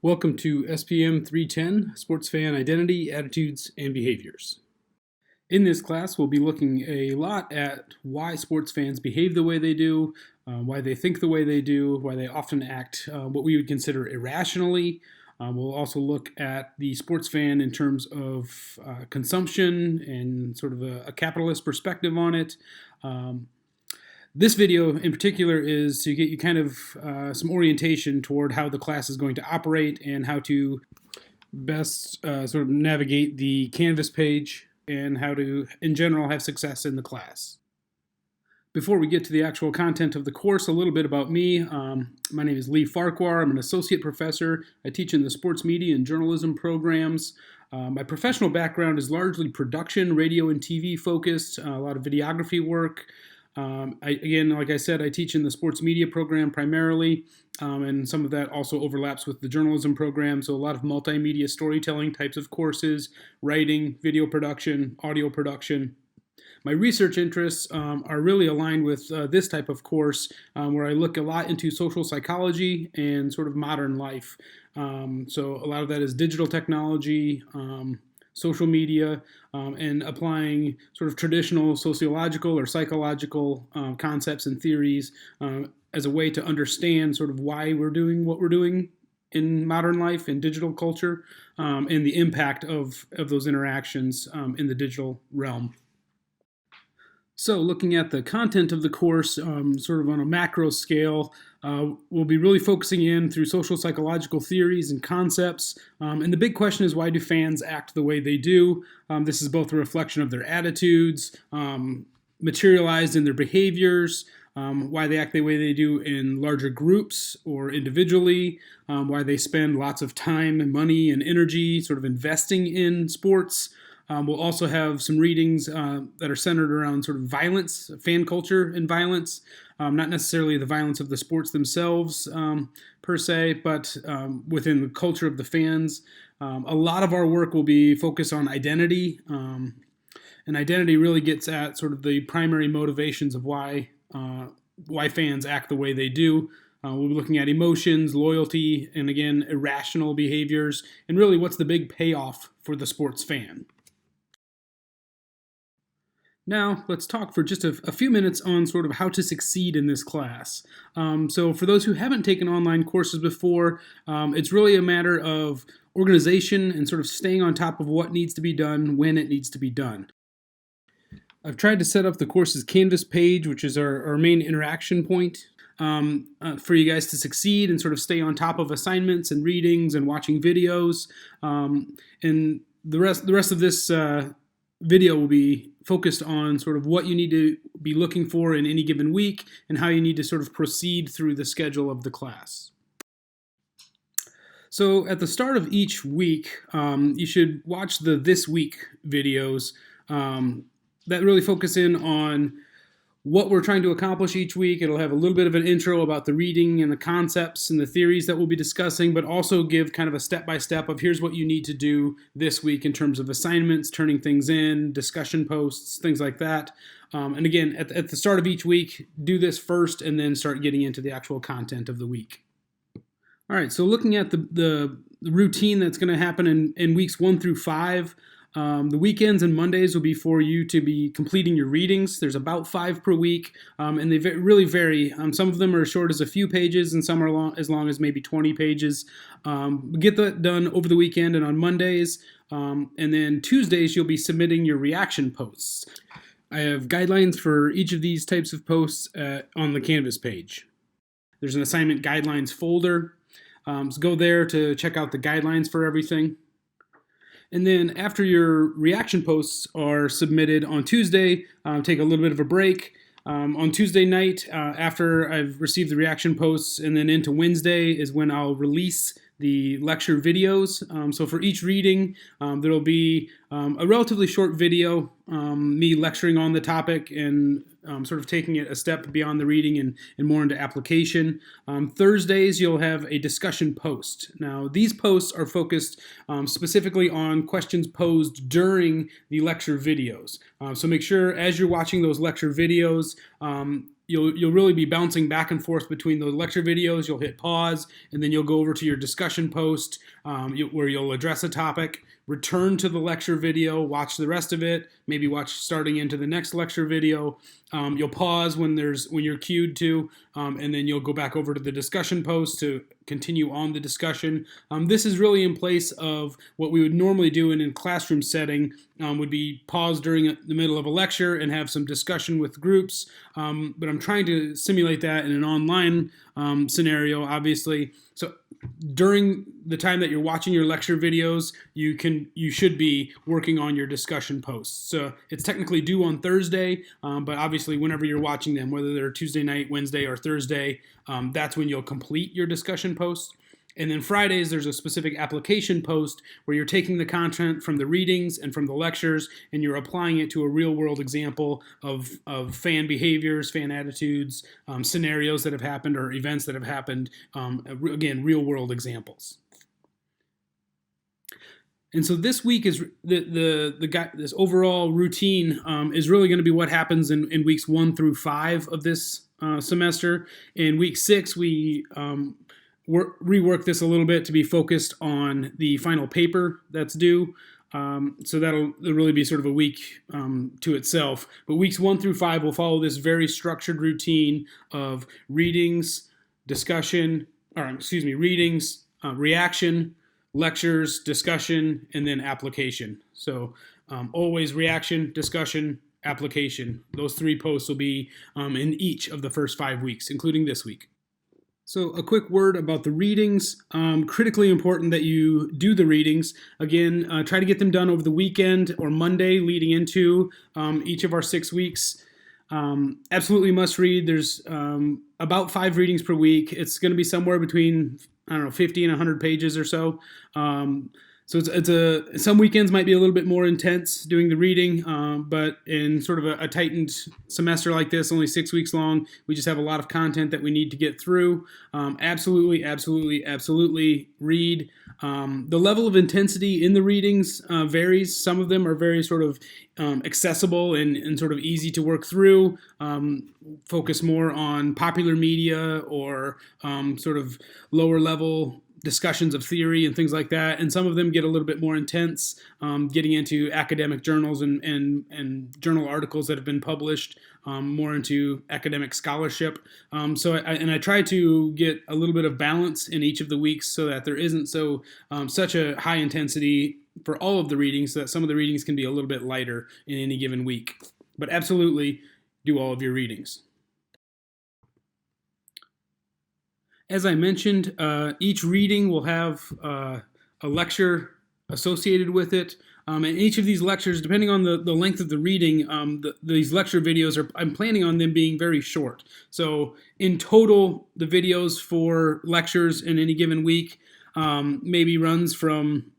Welcome to SPM310, Sports Fan Identity, Attitudes, and Behaviors. In this class, we'll be looking a lot at why sports fans behave the way they do, why they think the way they do, why they often act what we would consider irrationally. We'll also look at the sports fan in terms of consumption and sort of a capitalist perspective on it. This video in particular is to get you kind of some orientation toward how the class is going to operate and how to best sort of navigate the Canvas page and how to, in general, have success in the class. Before we get to the actual content of the course, a little bit about me. My name is Lee Farquhar. I'm an associate professor. I teach in the sports media and journalism programs. My professional background is largely production, radio and TV focused, a lot of videography work. Like I said, I teach in the sports media program primarily, and some of that also overlaps with the journalism program, so a lot of multimedia storytelling types of courses, writing, video production, audio production. My research interests are really aligned with this type of course where I look a lot into social psychology and sort of modern life. So a lot of that is digital technology, social media, and applying sort of traditional sociological or psychological concepts and theories as a way to understand sort of why we're doing what we're doing in modern life, in digital culture, and the impact of those interactions in the digital realm. So looking at the content of the course sort of on a macro scale, we'll be really focusing in through social psychological theories and concepts. And the big question is, why do fans act the way they do? This is both a reflection of their attitudes, materialized in their behaviors, why they act the way they do in larger groups or individually, why they spend lots of time, money, and energy sort of investing in sports. We'll also have some readings that are centered around sort of violence, fan culture and violence, not necessarily the violence of the sports themselves per se, but within the culture of the fans. A lot of our work will be focused on identity, and identity really gets at sort of the primary motivations of why fans act the way they do. We'll be looking at emotions, loyalty, and again, irrational behaviors, and really what's the big payoff for the sports fan. Now, let's talk for just a few minutes on sort of how to succeed in this class. So for those who haven't taken online courses before, it's really a matter of organization and sort of staying on top of what needs to be done when it needs to be done. I've tried to set up the course's Canvas page, which is our main interaction point, for you guys to succeed and sort of stay on top of assignments and readings and watching videos. And the rest of this video will be focused on sort of what you need to be looking for in any given week and how you need to sort of proceed through the schedule of the class. So at the start of each week, you should watch the This Week videos that really focus in on what we're trying to accomplish each week. It'll have a little bit of an intro about the reading and the concepts and the theories that we'll be discussing, but also give kind of a step-by-step of here's what you need to do this week in terms of assignments, turning things in, discussion posts, things like that. And again, at the start of each week, do this first and then start getting into the actual content of the week. All right, so looking at the routine that's going to happen in weeks 1 through 5, the weekends and Mondays will be for you to be completing your readings. There's about 5 per week, and they really vary. Some of them are as short as a few pages, and some are as long as maybe 20 pages. Get that done over the weekend and on Mondays. And then Tuesdays, you'll be submitting your reaction posts. I have guidelines for each of these types of posts on the Canvas page. There's an assignment guidelines folder. So go there to check out the guidelines for everything. And then after your reaction posts are submitted on Tuesday, take a little bit of a break. On Tuesday night, after I've received the reaction posts, and then into Wednesday is when I'll release the lecture videos. So for each reading, there'll be a relatively short video, me lecturing on the topic and sort of taking it a step beyond the reading and more into application. Thursdays, you'll have a discussion post. Now, these posts are focused specifically on questions posed during the lecture videos. So make sure as you're watching those lecture videos, you'll really be bouncing back and forth between the lecture videos. You'll hit pause, and then you'll go over to your discussion post where you'll address a topic, return to the lecture video, watch the rest of it, maybe watch starting into the next lecture video. You'll pause when you're cued to, and then you'll go back over to the discussion post to continue on the discussion. This is really in place of what we would normally do in a classroom setting, would be pause during the middle of a lecture and have some discussion with groups. But I'm trying to simulate that in an online scenario, obviously. So during the time that you're watching your lecture videos, you should be working on your discussion posts. So it's technically due on Thursday, but obviously whenever you're watching them, whether they're Tuesday night, Wednesday, or Thursday, that's when you'll complete your discussion posts. And then Fridays, there's a specific application post where you're taking the content from the readings and from the lectures, and you're applying it to a real-world example of fan behaviors, fan attitudes, scenarios that have happened, or events that have happened. Again, real-world examples. And so this week is this overall routine is really going to be what happens in weeks 1 through 5 of this semester. In week 6, we rework this a little bit to be focused on the final paper that's due. So that'll really be sort of a week to itself. But weeks 1 through 5 will follow this very structured routine of readings, readings, reaction, lectures, discussion, and then application. So always reaction, discussion, application. Those 3 posts will be in each of the first 5 weeks, including this week. So a quick word about the readings. Critically important that you do the readings. Again, try to get them done over the weekend or Monday leading into each of our 6 weeks. Absolutely must read. There's about 5 readings per week. It's going to be somewhere between, 50 and 100 pages or so. So some weekends might be a little bit more intense doing the reading, but in sort of a tightened semester like this, only 6 weeks long, we just have a lot of content that we need to get through. Absolutely read. The level of intensity in the readings varies. Some of them are very sort of accessible and sort of easy to work through, focus more on popular media or sort of lower level discussions of theory and things like that, and some of them get a little bit more intense, getting into academic journals and journal articles that have been published, more into academic scholarship. So I try to get a little bit of balance in each of the weeks so that there isn't such a high intensity for all of the readings, so that some of the readings can be a little bit lighter in any given week. But absolutely do all of your readings. As I mentioned, each reading will have a lecture associated with it. And each of these lectures, depending on the length of the reading, these lecture videos, I'm planning on them being very short. So in total, the videos for lectures in any given week maybe runs from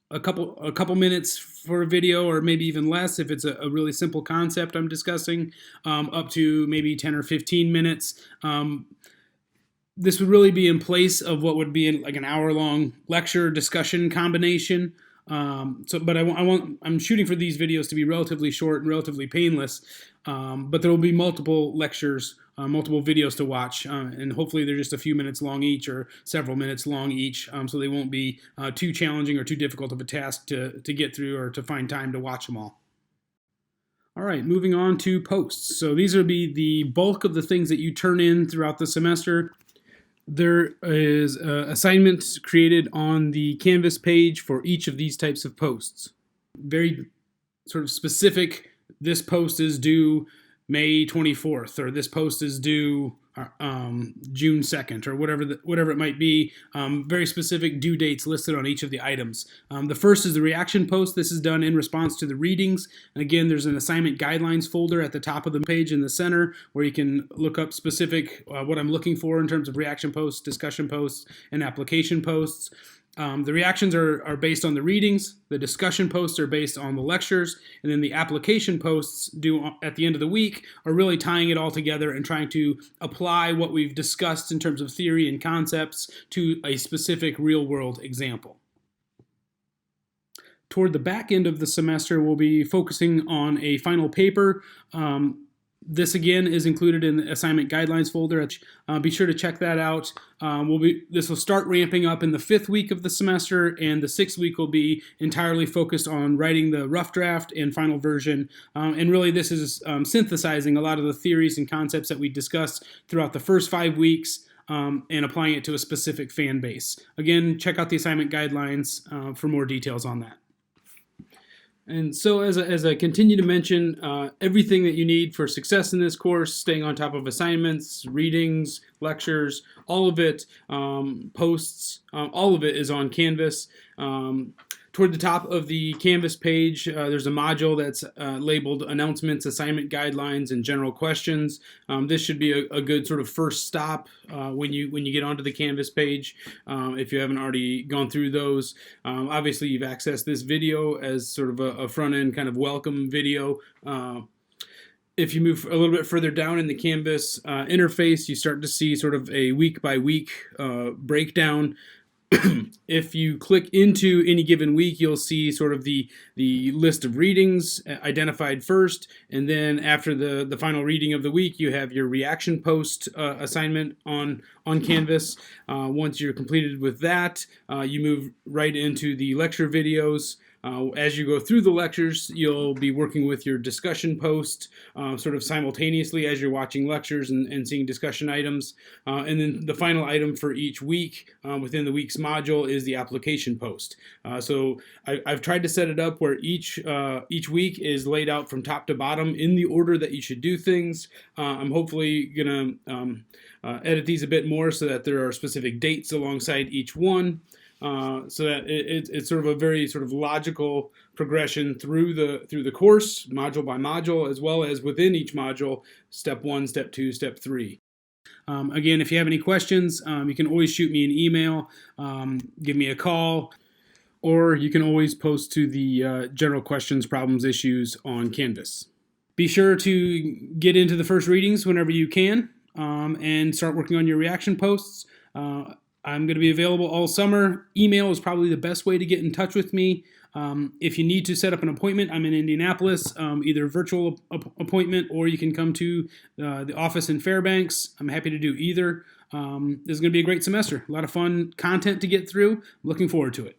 a couple minutes for a video, or maybe even less if it's a really simple concept I'm discussing, up to maybe 10 or 15 minutes. This would really be in place of what would be like an hour-long lecture discussion combination. But I'm shooting for these videos to be relatively short and relatively painless. But there will be multiple lectures, multiple videos to watch, and hopefully they're just a few minutes long each or several minutes long each, so they won't be too challenging or too difficult of a task to get through or to find time to watch them all. All right, moving on to posts. So these will be the bulk of the things that you turn in throughout the semester. There is assignments created on the Canvas page for each of these types of posts. Very sort of specific, this post is due May 24th, or this post is due June 2nd, or whatever it might be. Very specific due dates listed on each of the items. The first is the reaction post. This is done in response to the readings. And again, there's an assignment guidelines folder at the top of the page in the center where you can look up specific what I'm looking for in terms of reaction posts, discussion posts, and application posts. The reactions are based on the readings, the discussion posts are based on the lectures, and then the application posts due at the end of the week are really tying it all together and trying to apply what we've discussed in terms of theory and concepts to a specific real-world example. Toward the back end of the semester, we'll be focusing on a final paper. This again is included in the assignment guidelines folder. Be sure to check that out. This will start ramping up in the 5th week of the semester, and the 6th week will be entirely focused on writing the rough draft and final version. And really, this is synthesizing a lot of the theories and concepts that we discussed throughout the first 5 weeks. And applying it to a specific fan base. Again, check out the assignment guidelines for more details on that. And so as I continue to mention, everything that you need for success in this course, staying on top of assignments, readings, lectures, all of it, posts, all of it is on Canvas. Toward the top of the Canvas page, there's a module that's labeled Announcements, Assignment Guidelines, and General Questions. This should be a good sort of first stop when you get onto the Canvas page, if you haven't already gone through those. Obviously, you've accessed this video as sort of a front-end kind of welcome video. If you move a little bit further down in the Canvas interface, you start to see sort of a week-by-week breakdown. If you click into any given week, you'll see sort of the list of readings identified first, and then after the final reading of the week, you have your reaction post assignment on Canvas. Once you're completed with that, you move right into the lecture videos. As you go through the lectures, you'll be working with your discussion post sort of simultaneously as you're watching lectures and seeing discussion items. And then the final item for each week within the week's module is the application post. So I've tried to set it up where each week is laid out from top to bottom in the order that you should do things. I'm hopefully going to edit these a bit more so that there are specific dates alongside each one. So that it's sort of a very sort of logical progression through the course, module by module, as well as within each module, step 1, step 2, step 3. Again, if you have any questions, you can always shoot me an email, give me a call, or you can always post to the general questions, problems, issues on Canvas. Be sure to get into the first readings whenever you can, and start working on your reaction posts. I'm going to be available all summer. Email is probably the best way to get in touch with me. If you need to set up an appointment, I'm in Indianapolis, either virtual appointment or you can come to the office in Fairbanks. I'm happy to do either. This is going to be a great semester. A lot of fun content to get through. Looking forward to it.